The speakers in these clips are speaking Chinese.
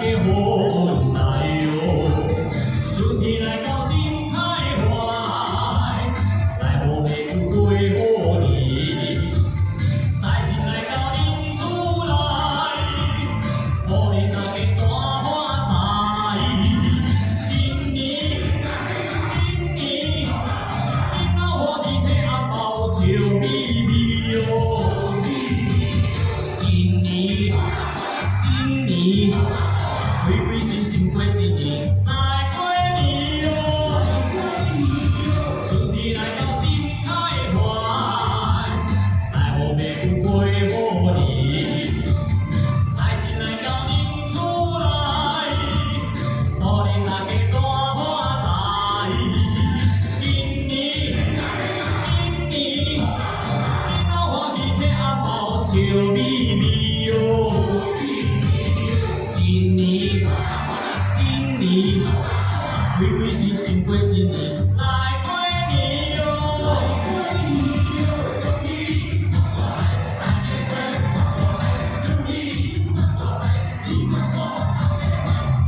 家好来哟，春天来到心开怀，来互妹夫过好年，财神来到恁厝内，互恁大家大发财。今年，恁老伙计摕红包笑眯眯哟。新年，新年，开开心心过新年，来过年哟。春天来到心开怀，来互妹夫过好年，财神来到恁厝内，互恁大家大发财。今年，恁老伙计摕红包笑眯眯哟。新年，新年，开开心心过新年，来过年哟。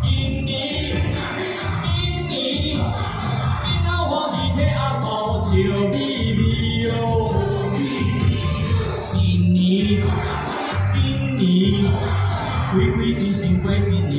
今年，恁老伙计摕红包笑眯眯哟。新年，新年，开开心心过新年。